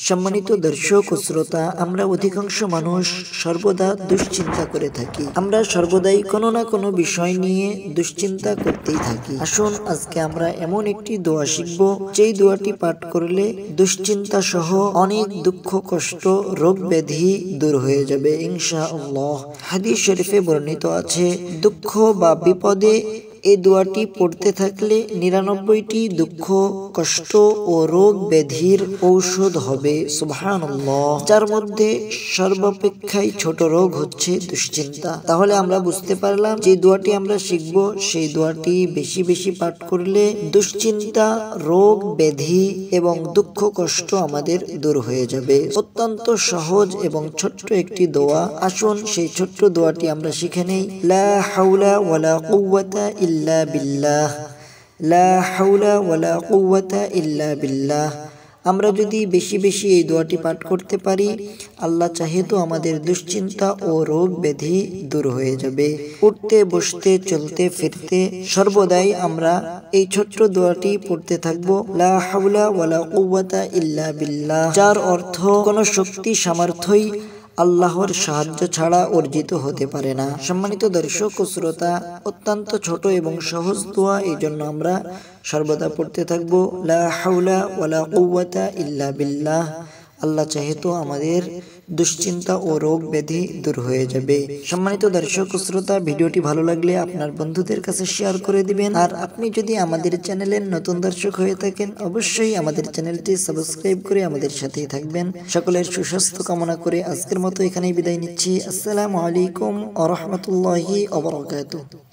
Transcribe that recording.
সম্মানিত দর্শক ও শ্রোতা, আমরা অধিকাংশ মানুষ সর্বদা দুশ্চিন্তা করে থাকি। আমরা সর্বদাই কোনো না কোনো বিষয় নিয়ে দুশ্চিন্তা করতেই থাকি। আসুন আজকে আমরা এমন একটি দোয়া শিখব, যেই দোয়াটি পাঠ করলে দুশ্চিন্তা সহ অনেক দুঃখ, কষ্ট, রোগ ব্যাধি দূর হয়ে যাবে ইনশাআল্লাহ। হাদিস শরীফে বর্ণিত আছে, দুঃখ বা বিপদে এই দোয়াটি পড়তে থাকলে ৯৯টি দুঃখ, কষ্ট ও রোগ ব্যাধির ঔষধ হবে। সুবহানাল্লাহ। যার মধ্যে সর্বাপেক্ষাই ছোট রোগ হচ্ছে দুশ্চিন্তা। তাহলে আমরা বুঝতে পারলাম যে দোয়াটি আমরা শিখব, সেই দোয়াটি বেশি বেশি পাঠ করলে দুশ্চিন্তা, রোগ ব্যাধি এবং দুঃখ কষ্ট আমাদের দূর হয়ে যাবে। অত্যন্ত সহজ এবং ছোট্ট একটি দোয়া। আসুন সেই ছোট্ট দোয়াটি আমরা শিখে নেই। লা হাওলা ওয়ালা কুওয়াতা ইল্লা বিল্লাহ, লা হাওলা ওয়ালা কুওয়াতা ইল্লা বিল্লাহ। আমরা যদি বেশি বেশি এই দোয়াটি পাঠ করতে পারি, আল্লাহ চাহে তো আমাদের দুশ্চিন্তা ও রোগ ব্যাধি দূর হয়ে যাবে। উঠতে, বসতে, চলতে, ফিরতে সর্বদাই আমরা এই ছোট্ট দোয়াটি পড়তে থাকবো, লা হাওলা ওয়ালা কুওয়াতা ইল্লা বিল্লাহ, যার অর্থ কোনো শক্তি সামর্থ্যই আল্লাহর সাহায্য ছাড়া অর্জিত হতে পারে না। সম্মানিত দর্শক ও শ্রোতা, অত্যন্ত ছোট এবং সহজ দোয়া, এই জন্য আমরা সর্বদা পড়তে থাকবো, লা হাওলা ওয়ালা কুওয়াতা ইল্লা বিল্লাহ। আল্লাহ চাহে তো আমাদের দুশ্চিন্তা ও রোগ ব্যাধি দূর হয়ে যাবে। সম্মানিত দর্শক ও শ্রোতা, ভিডিওটি ভালো লাগলে আপনার বন্ধুদের কাছে শেয়ার করে দিবেন। আর আপনি যদি আমাদের চ্যানেলের নতুন দর্শক হয়ে থাকেন, অবশ্যই আমাদের চ্যানেলটি সাবস্ক্রাইব করে আমাদের সাথেই থাকবেন। সকলের সুস্বাস্থ্য কামনা করে আজকের মতো এখানেই বিদায় নিচ্ছি। আসসালামু আলাইকুম ওয়া রাহমাতুল্লাহি ওয়া বারাকাতুহু।